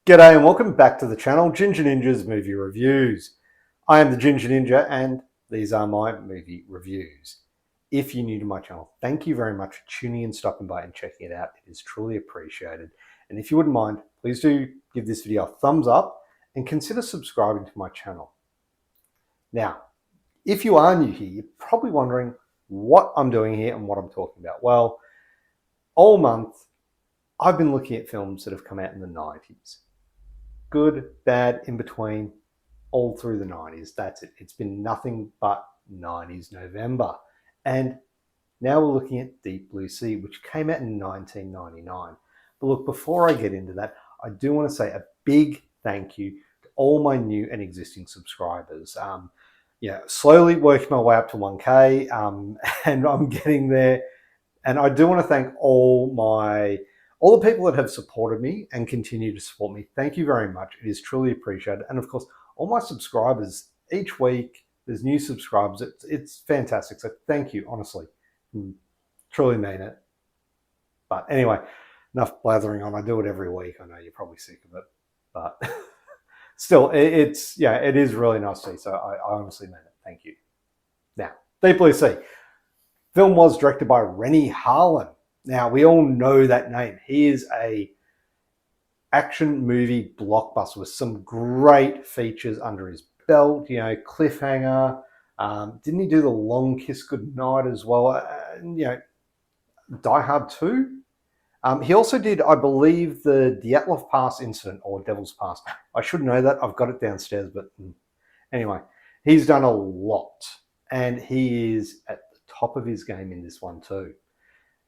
G'day and welcome back to the channel, Ginger Ninja's Movie Reviews. I am the Ginger Ninja and these are my movie reviews. If you're new to my channel, thank you very much for tuning in, stopping by and checking it out. It is truly appreciated. And if you wouldn't mind, please do give this video a thumbs up and consider subscribing to my channel. Now, if you are new here, you're probably wondering what I'm doing here and what I'm talking about. Well, all month, I've been looking at films that have come out in the 90s. Good, bad, in between, all through the 90s. That's it. It's been nothing but 90s November. And now we're looking at Deep Blue Sea, which came out in 1999. But look, before I get into that, I do want to say a big thank you to all my new and existing subscribers. Slowly working my way up to 1K, and I'm getting there. And I do want to thank all the people that have supported me and continue to support me. Thank you very much. It is truly appreciated. And of course, all my subscribers, each week, there's new subscribers. It's fantastic. So thank you, honestly. Truly mean it. But anyway, enough blathering on. I do it every week. I know you're probably sick of it. But still, it is really nice to see. So I honestly mean it. Thank you. Now, Deep Blue Sea. Film was directed by Rennie Harlin. Now, we all know that name. He is a action movie blockbuster with some great features under his belt. You know, Cliffhanger. Didn't he do The Long Kiss Goodnight as well? Die Hard 2. He also did, I believe, the Dyatlov Pass incident, or Devil's Pass. I should know that. I've got it downstairs, but anyway, he's done a lot. And he is at the top of his game in this one too.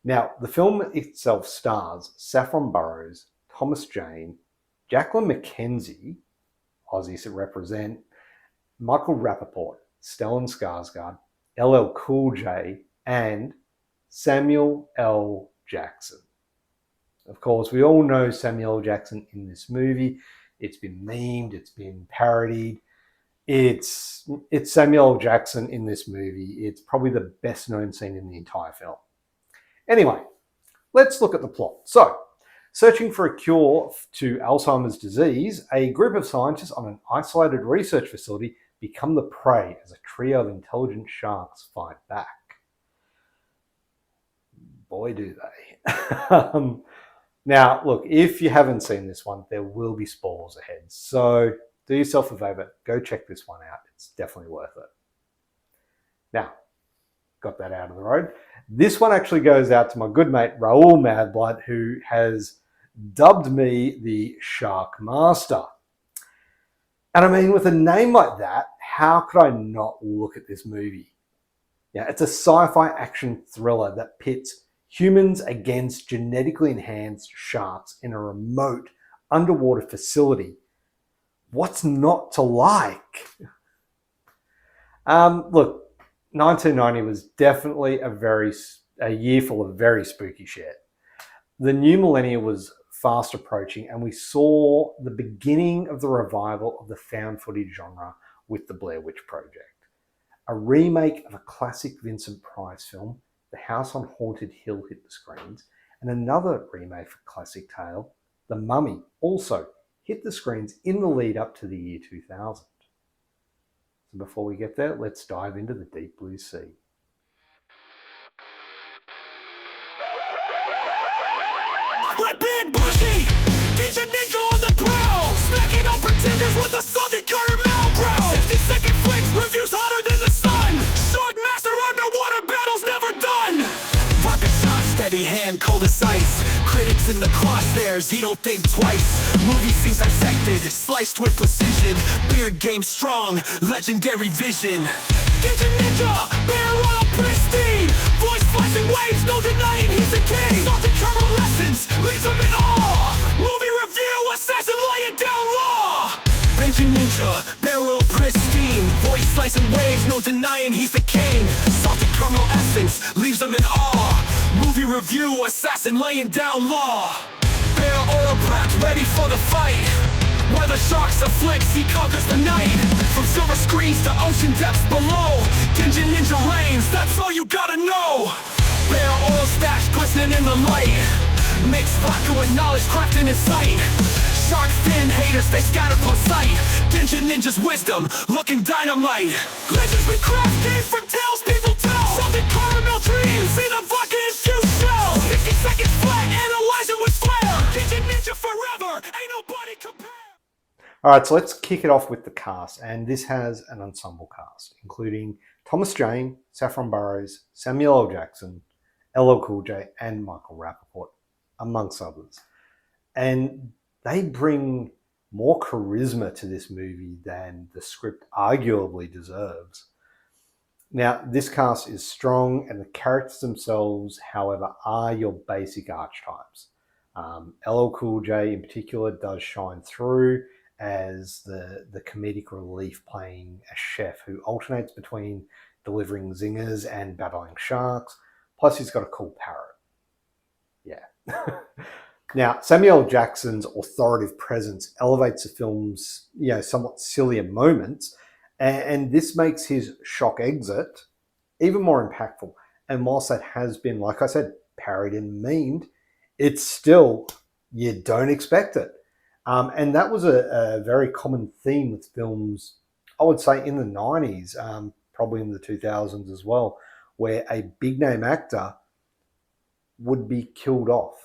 Now, the film itself stars Saffronburrows, thomasjane, Jacqueline McKenzie, Aussies to represent, Michael Rappaport, Stellan Skarsgård, llcoolj, and samuelljackson. Of course, we all know Samuel Jackson in this movie. It's been memed, it's been parodied. It's Samuel Jackson in this movie. It's probably the best known scene in the entire film. Anyway, let's look at the plot. So, searching for a cure to Alzheimer's disease, a group of scientists on an isolated research facility become the prey as a trio of intelligent sharks fight back. Boy, do they. Now, look, if you haven't seen this one, there will be spoilers ahead. So, do yourself a favor, go check this one out. It's definitely worth it. Now, got that out of the road. This one actually goes out to my good mate, Raoul Madblood, who has dubbed me the Shark Master. And I mean, with a name like that, how could I not look at this movie? Yeah, it's a sci-fi action thriller that pits humans against genetically enhanced sharks in a remote underwater facility. What's not to like? Look, 1990 was definitely a year full of very spooky shit. The new millennia was fast approaching, and we saw the beginning of the revival of the found footage genre with the Blair Witch Project. A remake of a classic Vincent Price film, The House on Haunted Hill, hit the screens, and another remake for classic tale, The Mummy, also hit the screens in the lead up to the year 2000. So before we get there, let's dive into the Deep Blue Sea. Like big bushy, teach a ninja on the prowl, smacking on pretenders with a southern caramel growl. 60-second flicks, reviews hotter than the sun. Shark master, underwater battles never done. Vodka shot, steady hand, cold as ice. Critics in the crosshairs, he don't think twice. Movie scenes dissected, sliced with precision. Beard game strong, legendary vision. Ninja ninja, barrel roll pristine. Voice flashing waves, no denying he's a king. Salted caramel lessons, leaves him in awe. Movie review, assassin laying down law. Ninja ninja, barrel pristine. Voice slicing waves, no denying he's the king. Salted caramel essence, leaves him in awe. Movie review, assassin laying down law. Bear oil black, ready for the fight. Where the sharks afflicts, he conquers the night. From silver screens to ocean depths below, Ninja ninja reigns, that's all you gotta know. Bear oil stash glistening in the light. Mixed vodka with knowledge crafting in sight. Shark fin haters, they scatter for sight. Ninja ninja's wisdom, looking dynamite. Legends we crafted from tales people tell. Something caramel dreams in a vodka infused shell. 60 seconds flat, analyze it with flair. Ninja ninja forever, ain't nobody compare. All right, so let's kick it off with the cast, and this has an ensemble cast, including thomasjane, saffronburrows, samuelljackson, llcoolj, and Michael Rappaport, amongst others. And they bring more charisma to this movie than the script arguably deserves. Now, this cast is strong, and the characters themselves, however, are your basic archetypes. llcoolj in particular does shine through as the comedic relief, playing a chef who alternates between delivering zingers and battling sharks. Plus, he's got a cool parrot. Yeah. Now, Samuel Jackson's authoritative presence elevates the film's, somewhat sillier moments, and this makes his shock exit even more impactful. And whilst that has been, like I said, parodied and memed, it's still, you don't expect it. And that was a very common theme with films, I would say, in the 90s, probably in the 2000s as well, where a big name actor would be killed off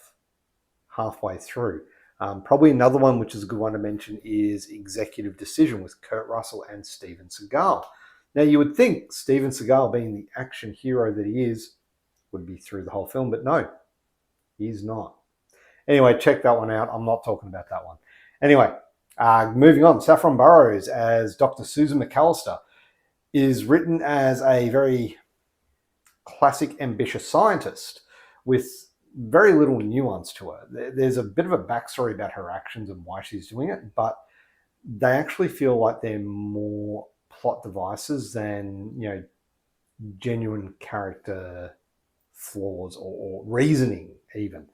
halfway through. Probably another one, which is a good one to mention, is Executive Decision with Kurt Russell and Steven Seagal. Now, you would think Steven Seagal, being the action hero that he is, would be through the whole film, but no, he's not. Anyway, check that one out. I'm not talking about that one. Anyway, moving on, Saffron Burrows as Dr. Susan McAllister is written as a very classic, ambitious scientist with very little nuance to her. There's a bit of a backstory about her actions and why she's doing it, but they actually feel like they're more plot devices than, genuine character flaws or reasoning even.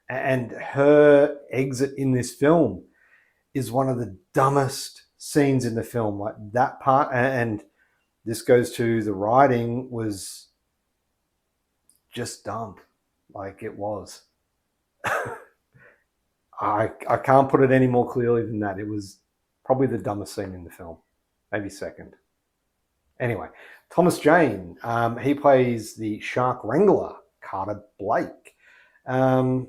And her exit in this film is one of the dumbest scenes in the film. Like that part, and this goes to the writing, was just dumb. Like it was. I can't put it any more clearly than that. It was probably the dumbest scene in the film. Maybe second. Anyway, thomasjane, he plays the shark wrangler, Carter Blake. And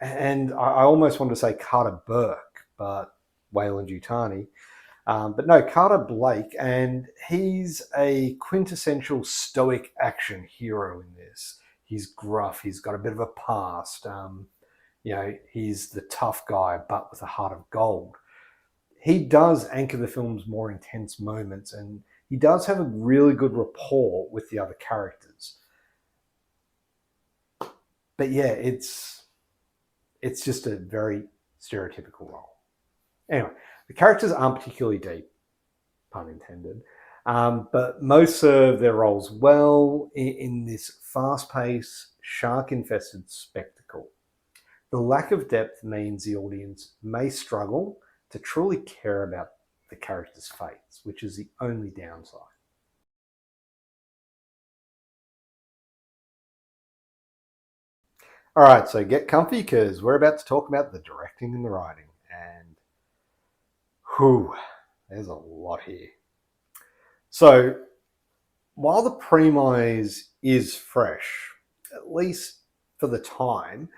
I almost wanted to say Carter Burke, but Wayland Yutani. But no, Carter Blake, and he's a quintessential stoic action hero in this. He's gruff, he's got a bit of a past. He's the tough guy, but with a heart of gold. He does anchor the film's more intense moments, and he does have a really good rapport with the other characters. But yeah, it's just a very stereotypical role. Anyway, the characters aren't particularly deep, pun intended, but most serve their roles well in this fast-paced, shark-infested spectacle. The lack of depth means the audience may struggle to truly care about the characters' fates, which is the only downside. All right, so get comfy because we're about to talk about the directing and the writing. And there's a lot here. So while the premise is fresh, at least for the time,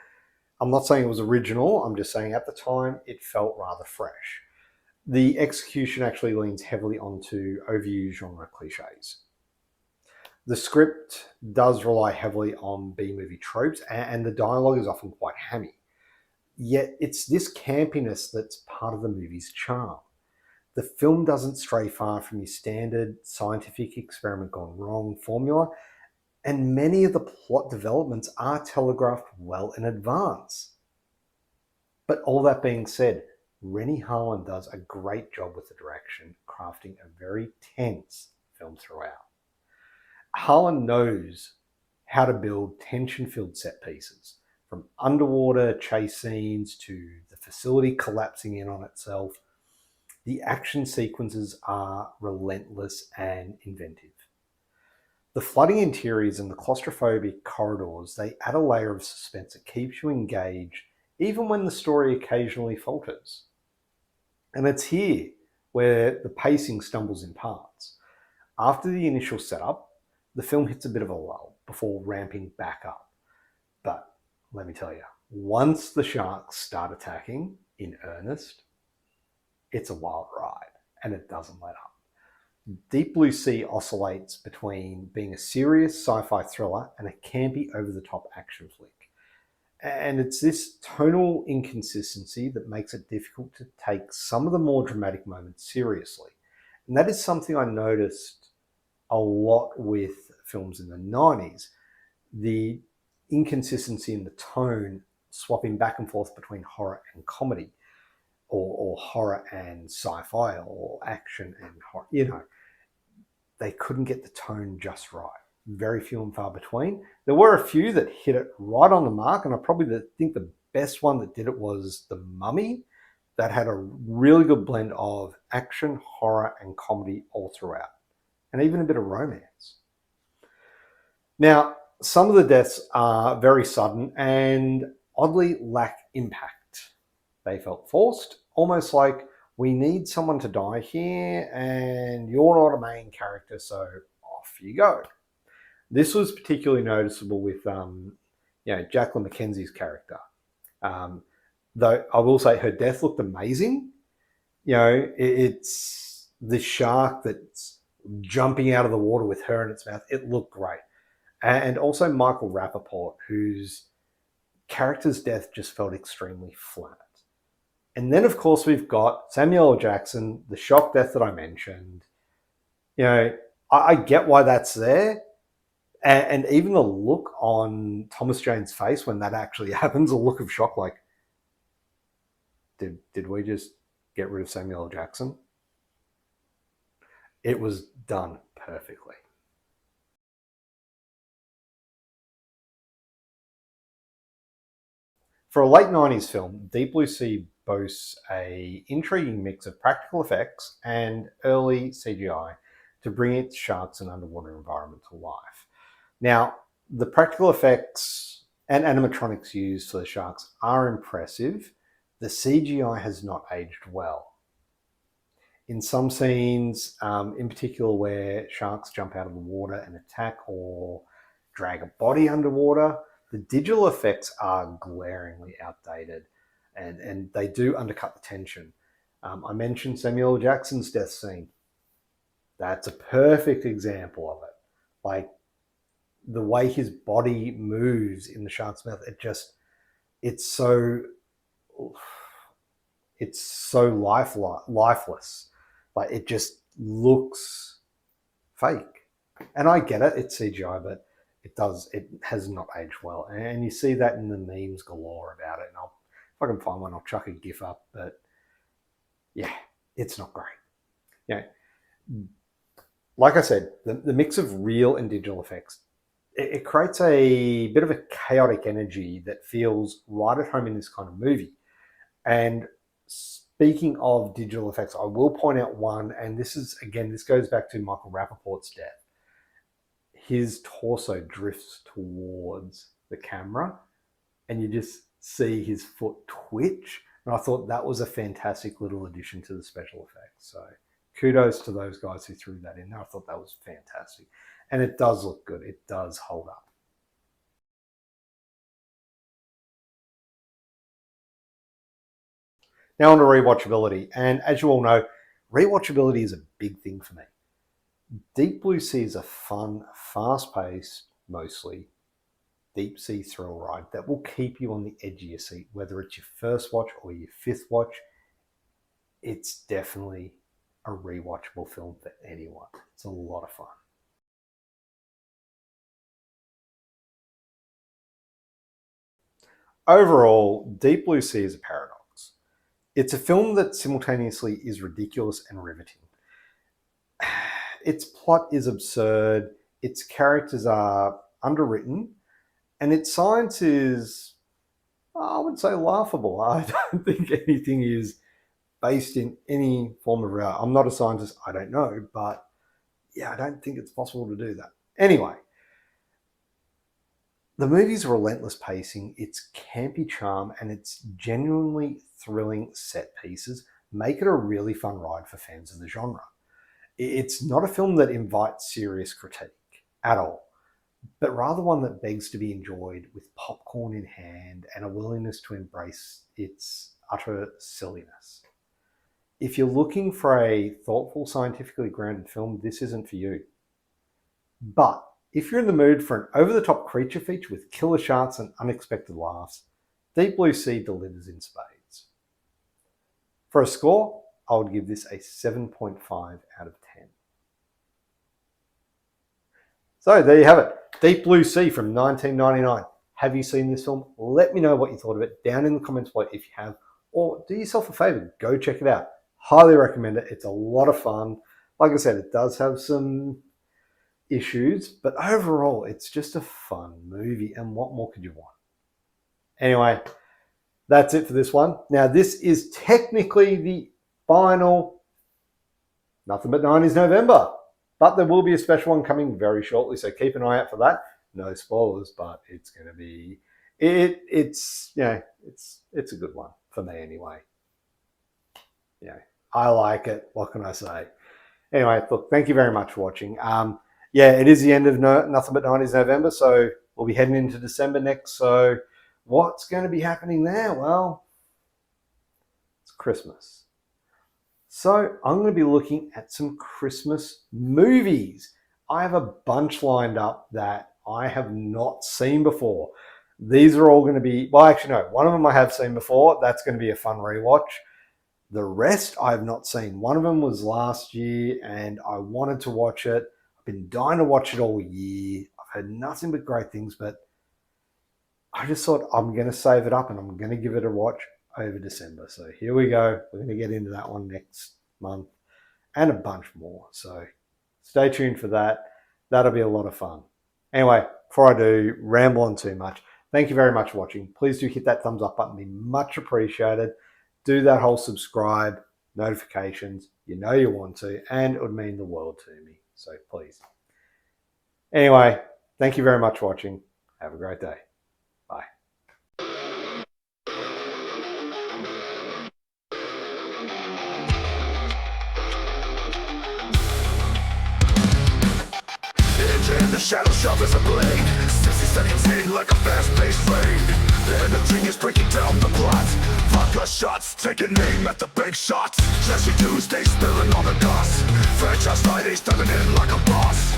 I'm not saying it was original, I'm just saying at the time it felt rather fresh. The execution actually leans heavily onto overused genre cliches. The script does rely heavily on B-movie tropes, and the dialogue is often quite hammy. Yet it's this campiness that's part of the movie's charm. The film doesn't stray far from your standard scientific experiment gone wrong formula, and many of the plot developments are telegraphed well in advance. But all that being said, Rennie Harlin does a great job with the direction, crafting a very tense film throughout. Harlin knows how to build tension-filled set pieces, from underwater chase scenes to the facility collapsing in on itself. The action sequences are relentless and inventive. The flooding interiors and the claustrophobic corridors, they add a layer of suspense that keeps you engaged even when the story occasionally falters. And it's here where the pacing stumbles in parts. After the initial setup, the film hits a bit of a lull before ramping back up. But let me tell you, once the sharks start attacking in earnest, it's a wild ride and it doesn't let up. Deep Blue Sea oscillates between being a serious sci-fi thriller and a campy over-the-top action flick. And it's this tonal inconsistency that makes it difficult to take some of the more dramatic moments seriously. And that is something I noticed a lot with films in the 90s. The inconsistency in the tone, swapping back and forth between horror and comedy, or horror and sci-fi, or action and horror. You know, they couldn't get the tone just right. Very few and far between. There were a few that hit it right on the mark, and I probably think the best one that did it was The Mummy. That had a really good blend of action, horror, and comedy all throughout, and even a bit of romance. Now, some of the deaths are very sudden and oddly lack impact. They felt forced, almost like we need someone to die here and you're not a main character, so off you go. This was particularly noticeable with Jacqueline McKenzie's character. Though I will say her death looked amazing. You know, it's the shark that's jumping out of the water with her in its mouth. It looked great. And also Michael Rappaport, whose character's death just felt extremely flat. And then, of course, we've got Samuel Jackson, the shock death that I mentioned. You know, I get why that's there. And even the look on Thomasjane's face when that actually happens, a look of shock, like, did we just get rid of Samuel Jackson? It was done perfectly. For a late 90s film, Deep Blue Sea boasts an intriguing mix of practical effects and early CGI to bring its sharks and underwater environment to life. Now, the practical effects and animatronics used for the sharks are impressive. The CGI has not aged well. In some scenes, in particular where sharks jump out of the water and attack or drag a body underwater, the digital effects are glaringly outdated and they do undercut the tension. I mentioned Samuel Jackson's death scene. That's a perfect example of it. Like, the way his body moves in the shark's mouth, it's so lifeless. Like, it just looks fake. And I get it, it's CGI, but it has not aged well. And you see that in the memes galore about it. And if I can find one, I'll chuck a GIF up. But yeah, it's not great. You know, like I said, the mix of real and digital effects, it creates a bit of a chaotic energy that feels right at home in this kind of movie. And speaking of digital effects, I will point out one, and this goes back to Michael Rappaport's death. His torso drifts towards the camera and you just see his foot twitch. And I thought that was a fantastic little addition to the special effects. So kudos to those guys who threw that in there. I thought that was fantastic. And it does look good. It does hold up. Now on to rewatchability. And as you all know, rewatchability is a big thing for me. Deep Blue Sea is a fun, fast-paced, mostly deep sea thrill ride that will keep you on the edge of your seat, whether it's your first watch or your fifth watch. It's definitely a rewatchable film for anyone. It's a lot of fun. Overall, Deep Blue Sea is a paradox. It's a film that simultaneously is ridiculous and riveting. Its plot is absurd, its characters are underwritten, and its science is, I would say, laughable. I don't think anything is based in any form of reality. I'm not a scientist, I don't know, but yeah, I don't think it's possible to do that. Anyway, the movie's relentless pacing, its campy charm, and its genuinely thrilling set pieces make it a really fun ride for fans of the genre. It's not a film that invites serious critique at all, but rather one that begs to be enjoyed with popcorn in hand and a willingness to embrace its utter silliness. If you're looking for a thoughtful, scientifically grounded film, this isn't for you. But if you're in the mood for an over-the-top creature feature with killer sharks and unexpected laughs, Deep Blue Sea delivers in spades. For a score, I would give this a 7.5 out of 10. So there you have it. Deep Blue Sea from 1999. Have you seen this film? Let me know what you thought of it down in the comments below if you have, or do yourself a favor, go check it out. Highly recommend it. It's a lot of fun. Like I said, it does have some issues, but overall, it's just a fun movie, and what more could you want? Anyway, that's it for this one. Now, this is technically the final Nothing But 90s November, but there will be a special one coming very shortly, so keep an eye out for that. No spoilers, but it's going to be, it's a good one for me anyway. I like it. What can I say? Anyway, look, thank you very much for watching. It is the end of Nothing But 90s November, so we'll be heading into December next. So what's going to be happening there? Well, it's Christmas. So I'm going to be looking at some Christmas movies. I have a bunch lined up that I have not seen before. These are all going to be, well, actually, no, one of them I have seen before. That's going to be a fun rewatch. The rest I have not seen. One of them was last year and I wanted to watch it. I've been dying to watch it all year. I've heard nothing but great things, but I just thought I'm going to save it up and I'm going to give it a watch over December. So here we go. We're going to get into that one next month and a bunch more. So stay tuned for that. That'll be a lot of fun. Anyway, before I do ramble on too much, thank you very much for watching. Please do hit that thumbs up button. It'd be much appreciated. Do that whole subscribe, notifications, you know you want to, and it would mean the world to me. So please. Anyway, thank you very much for watching. Have a great day. Bye. In the shadow sharp as a blade, 60 seconds in like a fast-paced raid. The energy is breaking down the plot. Vodka shots, taking aim at the big shots. Trashy Tuesday spilling on the dust. Franchise Fridays stepping in like a boss.